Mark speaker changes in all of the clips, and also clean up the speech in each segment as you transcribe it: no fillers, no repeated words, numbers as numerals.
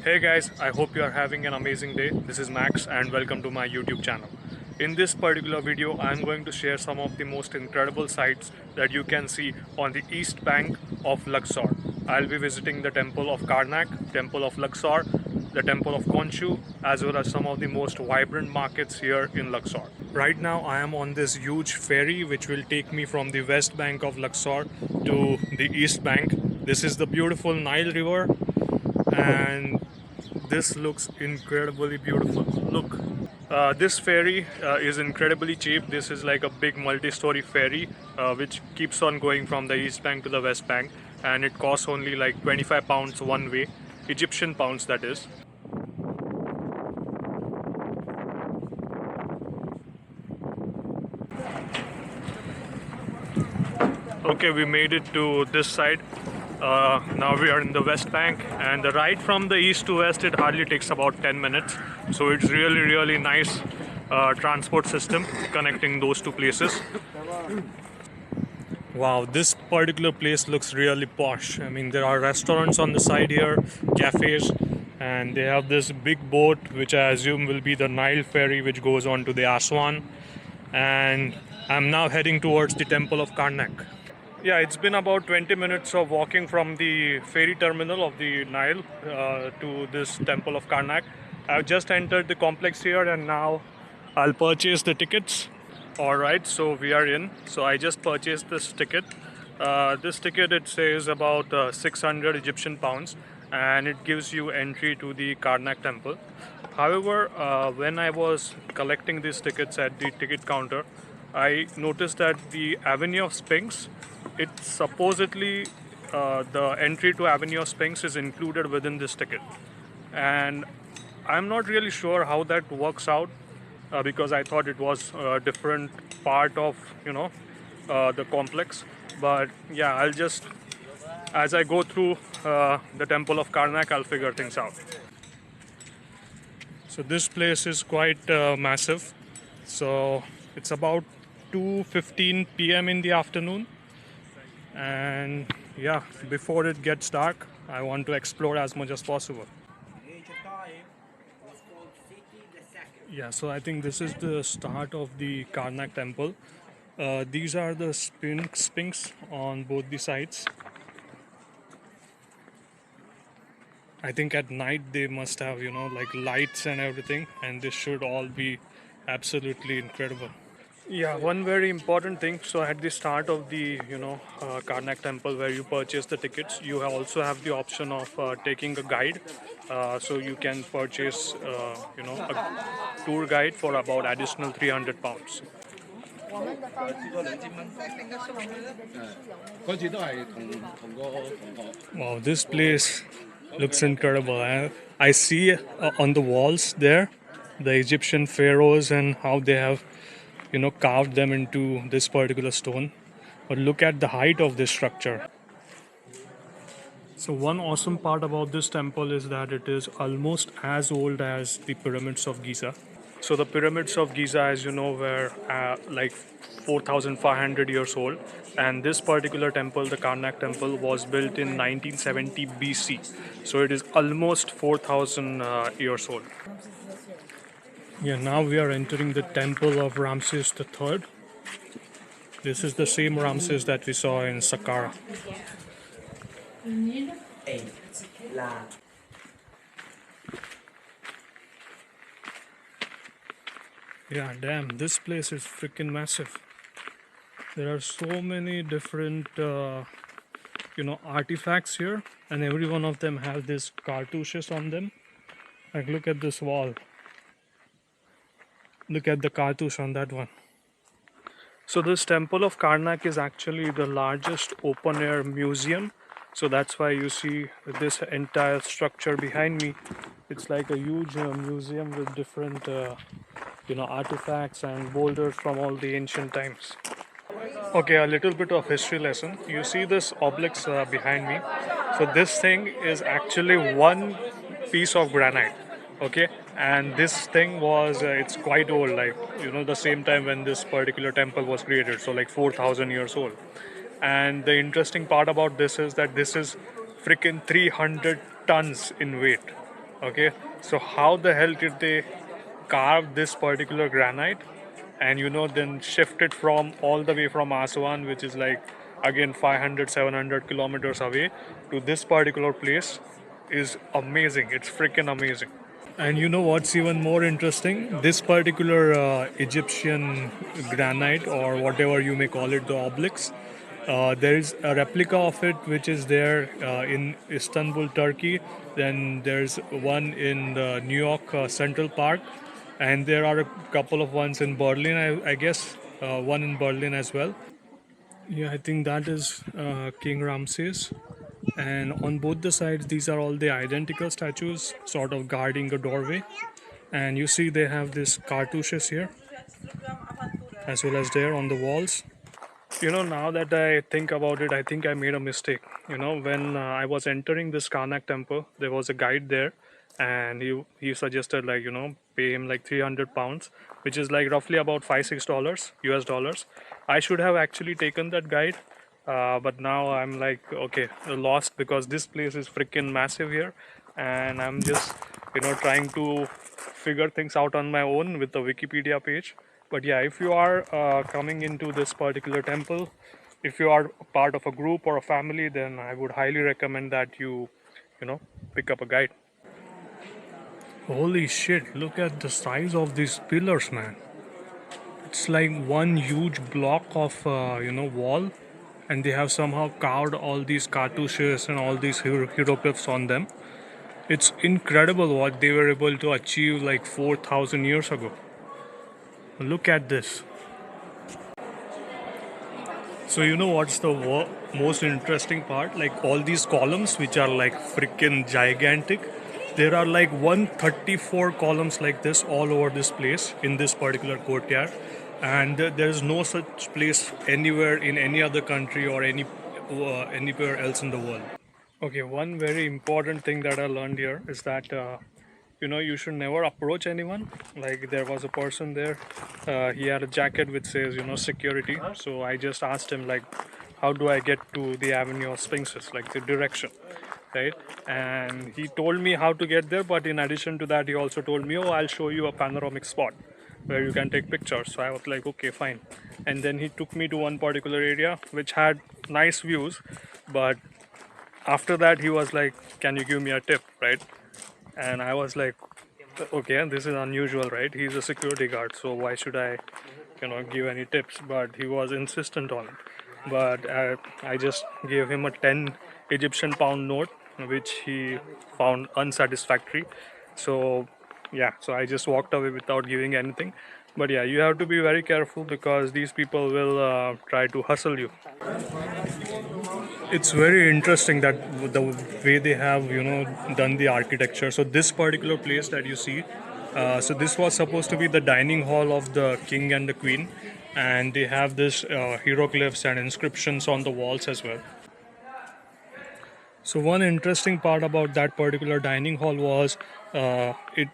Speaker 1: Hey guys, I hope you are having an amazing day. This is Max and welcome to my YouTube channel. In this particular video, I am going to share some of the most incredible sights that you can see on the east bank of Luxor. I'll be visiting the temple of Karnak, temple of Luxor, the temple of Konshu, as well as some of the most vibrant markets here in Luxor. Right now, I am on this huge ferry which will take me from the west bank of Luxor to the east bank. This is the beautiful Nile River, and this looks incredibly beautiful. Look, this ferry is incredibly cheap. This is like a big multi-story ferry which keeps on going from the east bank to the west bank, and it costs only like 25 pounds one way, Egyptian pounds that is. Okay, we made it to this side. Now we are in the west bank, and the ride from the east to west, it hardly takes about 10 minutes. So it's really nice transport system connecting those two places. Wow, this particular place looks really posh. I mean, there are restaurants on the side here, cafes, and they have this big boat which I assume will be the Nile ferry which goes on to the Aswan. And I'm now heading towards the temple of Karnak. Yeah, it's been about 20 minutes of walking from the ferry terminal of the Nile to this temple of Karnak. I've just entered the complex here and now I'll purchase the tickets. Alright, so we are in. So I just purchased this ticket. This ticket, it says about 600 Egyptian pounds, and it gives you entry to the Karnak temple. However, when I was collecting these tickets at the ticket counter, I noticed that the Avenue of Sphinx, it supposedly the entry to Avenue of Sphinx is included within this ticket, and I'm not really sure how that works out because I thought it was a different part of the complex. But yeah, I'll just, as I go through the temple of Karnak, I'll figure things out. So this place is quite massive. So it's about 2:15 p.m. in the afternoon, and yeah, before it gets dark, I want to explore as much as possible. Yeah, so I think this is the start of the Karnak temple. These are the sphinx on both the sides. I think at night they must have, like lights and everything, and this should all be absolutely incredible. Yeah, one very important thing. So at the start of the Karnak temple, where you purchase the tickets, you also have the option of taking a guide. So you can purchase a tour guide for about additional 300 pounds. Wow, this place looks incredible. I see on the walls there the Egyptian pharaohs and how they have carved them into this particular stone. But look at the height of this structure. So one awesome part about this temple is that it is almost as old as the pyramids of Giza. So the pyramids of Giza, as you know, were like 4,500 years old, and this particular temple, the Karnak temple, was built in 1970 BC. So it is almost 4,000 years old. Yeah, now we are entering the temple of Ramses III. This is the same Ramses that we saw in Saqqara. Yeah, damn, this place is freaking massive. There are so many different, artifacts here, and every one of them have these cartouches on them. Like, look at this wall. Look at the cartouche on that one. So this temple of Karnak is actually the largest open-air museum. So that's why you see this entire structure behind me. It's like a huge museum with different, artifacts and boulders from all the ancient times. Okay, a little bit of history lesson. You see this obelisk behind me. So this thing is actually one piece of granite. Okay, and this thing was it's quite old, like the same time when this particular temple was created. So like 4,000 years old. And the interesting part about this is that this is freaking 300 tons in weight. Okay, so how the hell did they carve this particular granite and then shift it from all the way from Aswan, which is like again 500 700 kilometers away, to this particular place is amazing. It's freaking amazing. And you know what's even more interesting? This particular Egyptian granite, or whatever you may call it, the obelisk, there is a replica of it which is there in Istanbul, Turkey. Then there's one in the New York Central Park, and there are a couple of ones in Berlin, I guess, one in Berlin as well. Yeah, I think that is King Ramses. And on both the sides, these are all the identical statues, sort of guarding a doorway. And you see, they have these cartouches here, as well as there on the walls. Now that I think about it, I think I made a mistake. When I was entering this Karnak temple, there was a guide there, and he suggested, like, pay him like 300 pounds, which is like roughly about $5 6 US dollars. I should have actually taken that guide, but now I'm like, okay, lost, because this place is freaking massive here, and I'm just trying to figure things out on my own with the Wikipedia page. But yeah, if you are coming into this particular temple, if you are part of a group or a family, then I would highly recommend that you know pick up a guide. Holy shit, look at the size of these pillars, man. It's like one huge block of wall, and they have somehow carved all these cartouches and all these hieroglyphs on them. It's incredible what they were able to achieve like 4,000 years ago. Look at this. So what's the most interesting part? Like all these columns, which are like freaking gigantic, there are like 134 columns like this all over this place in this particular courtyard, and there is no such place anywhere in any other country or anywhere else in the world. Okay, one very important thing that I learned here is that you should never approach anyone. Like there was a person there, he had a jacket which says security. So I just asked him, like, how do I get to the Avenue of Sphinxes, like the direction, right? And he told me how to get there, but in addition to that, he also told me, oh, I'll show you a panoramic spot where you can take pictures. So I was like, okay, fine. And then he took me to one particular area which had nice views, but after that he was like, can you give me a tip, right? And I was like, okay, this is unusual, right? He's a security guard, so why should I give any tips? But he was insistent on it. But I just gave him a 10 Egyptian pound note, which he found unsatisfactory. So yeah, so I just walked away without giving anything. But yeah, you have to be very careful, because these people will try to hustle you. It's very interesting that the way they have done the architecture. So this particular place that you see, so this was supposed to be the dining hall of the king and the queen, and they have this hieroglyphs and inscriptions on the walls as well. So one interesting part about that particular dining hall was it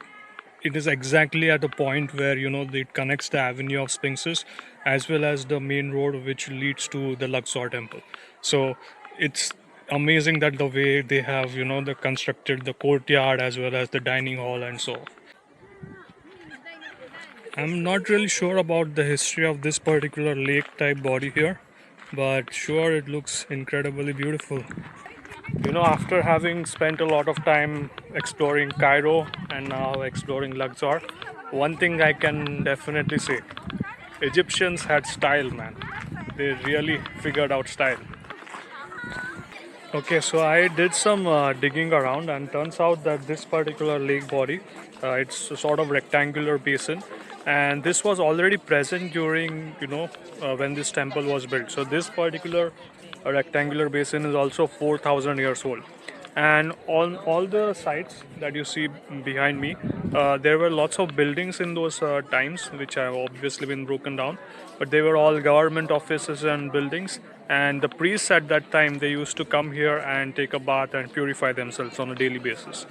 Speaker 1: is exactly at the point where it connects the Avenue of Sphinxes as well as the main road which leads to the Luxor temple. So it's amazing that the way they have they constructed the courtyard as well as the dining hall and so. I'm not really sure about the history of this particular lake type body here, but sure, it looks incredibly beautiful. After having spent a lot of time exploring Cairo and now exploring Luxor, one thing I can definitely say: Egyptians had style, man. They really figured out style. Okay, so I did some digging around, and turns out that this particular lake body, it's a sort of rectangular basin, and this was already present during when this temple was built. So this particular rectangular basin is also 4,000 years old, and on all the sites that you see behind me, there were lots of buildings in those times which have obviously been broken down, but they were all government offices and buildings, and the priests at that time, they used to come here and take a bath and purify themselves on a daily basis.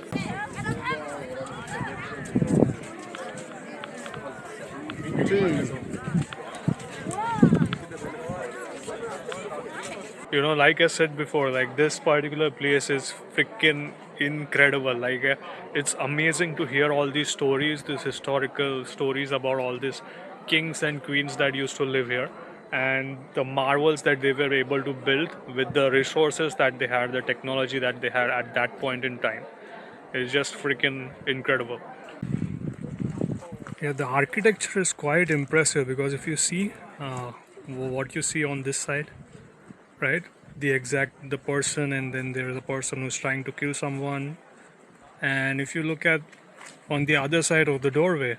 Speaker 1: Like I said before, like this particular place is freaking incredible. Like it's amazing to hear all these stories, these historical stories about all these kings and queens that used to live here, and the marvels that they were able to build with the resources that they had, the technology that they had at that point in time. It's just freaking incredible. Yeah, the architecture is quite impressive because if you see what you see on this side, right? The person, and then there's a person who's trying to kill someone. And if you look at on the other side of the doorway,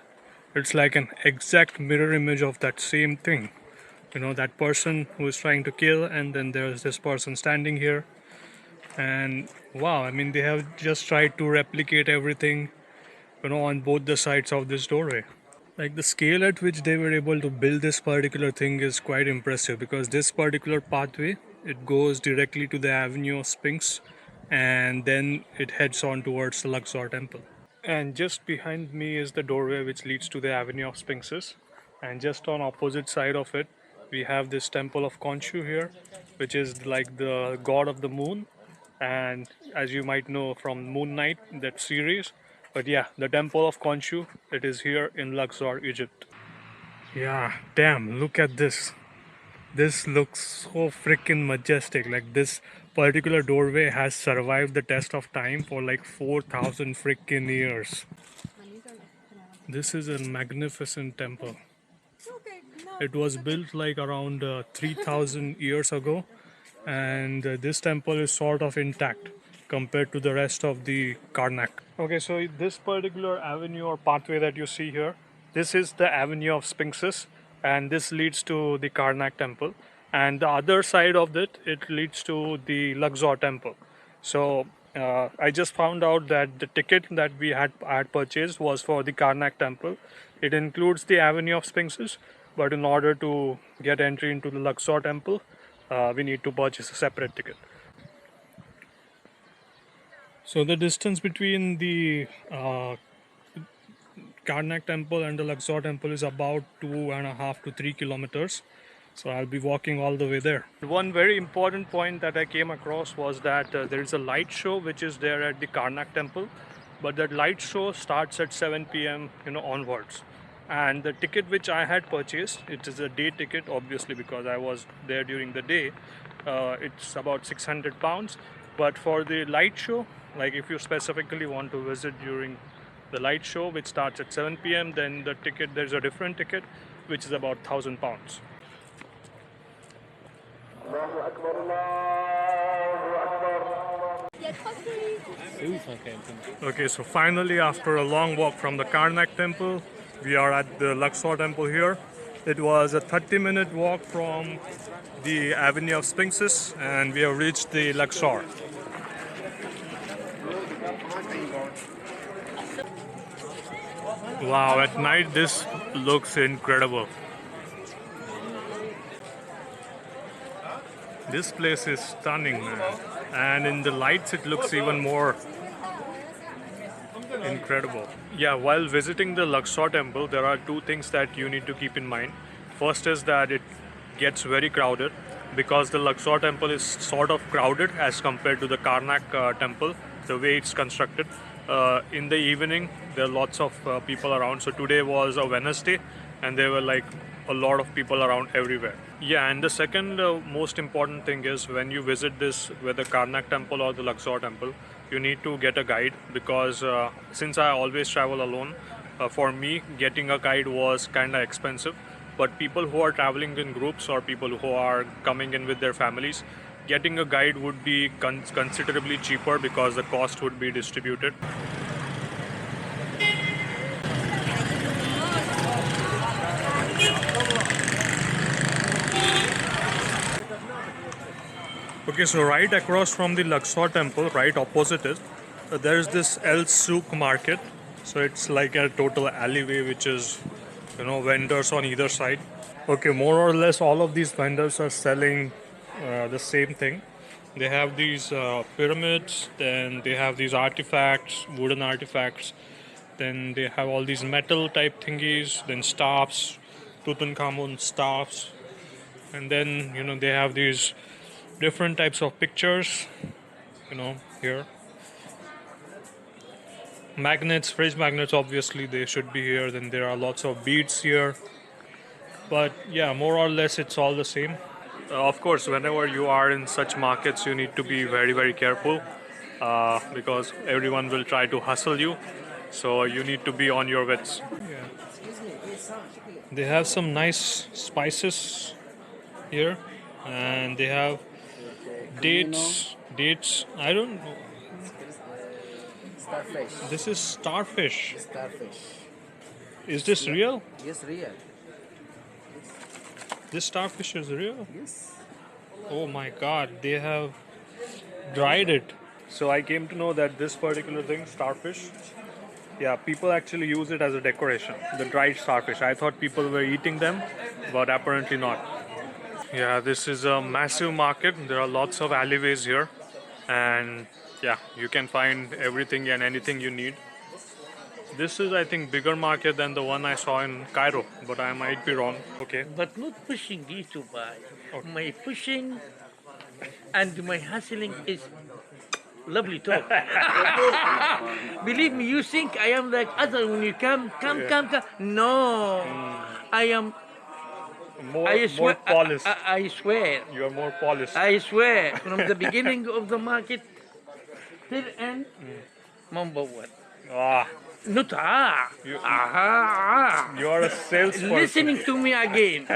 Speaker 1: it's like an exact mirror image of that same thing. That person who is trying to kill, and then there's this person standing here. And wow, I mean, they have just tried to replicate everything, on both the sides of this doorway. Like the scale at which they were able to build this particular thing is quite impressive because this particular pathway, it goes directly to the Avenue of Sphinx, and then it heads on towards the Luxor temple. And just behind me is the doorway which leads to the Avenue of Sphinxes, and just on opposite side of it we have this temple of Konshu here, which is like the god of the moon, and as you might know from Moon Knight, that series. But yeah, the temple of Konshu, it is here in Luxor, Egypt. Yeah, damn, look at this. This looks so freaking majestic. Like this particular doorway has survived the test of time for like 4,000 freaking years. This is a magnificent temple. It was built like around 3,000 years ago, and this temple is sort of intact compared to the rest of the Karnak. Okay, so this particular avenue or pathway that you see here, this is the Avenue of Sphinxes, and this leads to the Karnak temple. And the other side of it, it leads to the Luxor temple. So I just found out that the ticket that we had purchased was for the Karnak temple. It includes the Avenue of Sphinxes, but in order to get entry into the Luxor temple, we need to purchase a separate ticket. So the distance between the Karnak temple and the Luxor temple is about 2.5 to 3 kilometers. So I'll be walking all the way there. One very important point that I came across was that there is a light show which is there at the Karnak temple, but that light show starts at 7 p.m. Onwards. And the ticket which I had purchased, it is a day ticket, obviously because I was there during the day. It's about £600. But for the light show, like if you specifically want to visit during the light show, which starts at 7 p.m., then the ticket, there's a different ticket which is about £1,000. Okay, so finally, after a long walk from the Karnak temple, we are at the Luxor temple here. It was a 30-minute walk from the Avenue of Sphinxes, and we have reached the Luxor. Wow, at night this looks incredible. This place is stunning, man. And in the lights it looks even more incredible. Yeah, while visiting the Luxor temple, there are two things that you need to keep in mind. First is that it gets very crowded because the Luxor temple is sort of crowded as compared to the Karnak temple, the way it's constructed. In the evening, there are lots of people around. So today was a Wednesday, and there were like a lot of people around everywhere. Yeah, and the second most important thing is when you visit this, whether Karnak temple or the Luxor temple, you need to get a guide because since I always travel alone, for me getting a guide was kind of expensive. But people who are traveling in groups or people who are coming in with their families, getting a guide would be considerably cheaper because the cost would be distributed. Okay, so right across from the Luxor temple, right opposite it, there is this El Souk market. So it's like a total alleyway which is, vendors on either side. Okay, more or less all of these vendors are selling the same thing. They have these pyramids, then they have these artifacts, wooden artifacts, then they have all these metal type thingies, then staffs, Tutankhamun staffs, and then they have these different types of pictures, here. Magnets, fridge magnets, obviously they should be here. Then there are lots of beads here, but yeah, more or less it's all the same. Of course, whenever you are in such markets, you need to be very, very careful, because everyone will try to hustle you. So you need to be on your wits. Yeah. They have some nice spices here, and they have dates. Dates. I don't know.
Speaker 2: Starfish.
Speaker 1: This is starfish.
Speaker 2: Starfish.
Speaker 1: Is this real?
Speaker 2: Yes, real.
Speaker 1: This starfish is real?
Speaker 2: Yes.
Speaker 1: Oh my god, they have dried it. So I came to know that this particular thing, starfish, yeah, people actually use it as a decoration. The dried starfish. I thought people were eating them, but apparently not. Yeah, this is a massive market. There are lots of alleyways here, and yeah, you can find everything and anything you need. This is, I think, bigger market than the one I saw in Cairo, but I might be wrong. Okay.
Speaker 3: But not pushing you to buy.
Speaker 1: Okay.
Speaker 3: My pushing and my hustling is lovely talk. Believe me, you think I am like other when you come. No, I am.
Speaker 1: More polished.
Speaker 3: I swear.
Speaker 1: You are more polished.
Speaker 3: I swear. From the beginning of the market till end, number one.
Speaker 1: Ah,
Speaker 3: Not
Speaker 1: you are a salesperson.
Speaker 3: Listening to me again.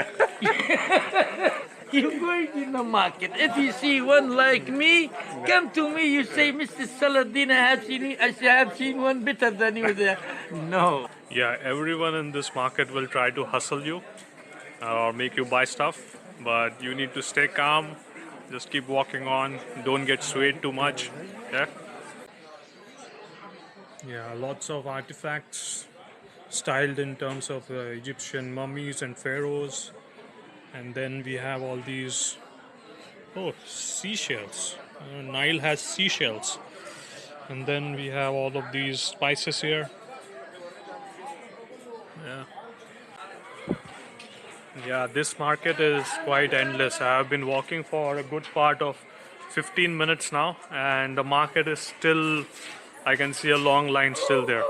Speaker 3: You go in the market. If you see one like me, come to me. You say, Mr. Saladin, I have seen one better than you there. No.
Speaker 1: Yeah, everyone in this market will try to hustle you or make you buy stuff, but you need to stay calm. Just keep walking on. Don't get swayed too much. Yeah. Yeah, lots of artifacts styled in terms of Egyptian mummies and pharaohs. And then we have all these, seashells. Nile has seashells. And then we have all of these spices here. Yeah. Yeah, this market is quite endless. I have been walking for a good part of 15 minutes now, and the market is still, I can see a long line still there.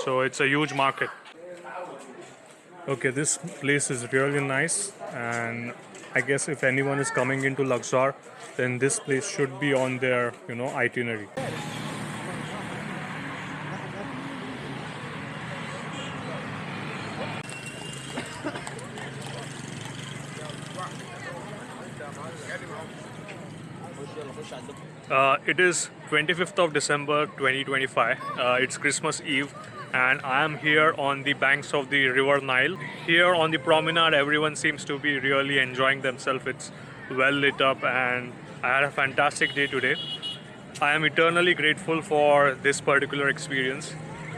Speaker 1: So it's a huge market. Okay, this place is really nice, and I guess if anyone is coming into Luxor, then this place should be on their, itinerary. It is 25th of December 2025. It's Christmas Eve, and I am here on the banks of the River Nile. Here on the promenade, everyone seems to be really enjoying themselves. It's well lit up, and I had a fantastic day today. I am eternally grateful for this particular experience.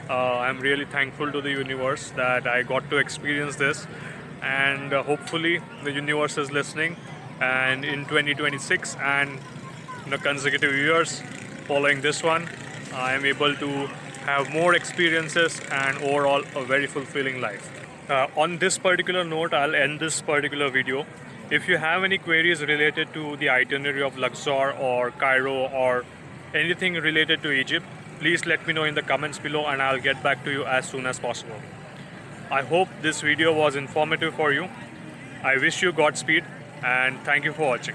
Speaker 1: I'm really thankful to the universe that I got to experience this, and hopefully the universe is listening, and in 2026 and consecutive years following this one, I am able to have more experiences and overall a very fulfilling life. On this particular note, I'll end this particular video. If you have any queries related to the itinerary of Luxor or Cairo or anything related to Egypt, please let me know in the comments below, and I'll get back to you as soon as possible. I hope this video was informative for you. I wish you Godspeed, and thank you for watching.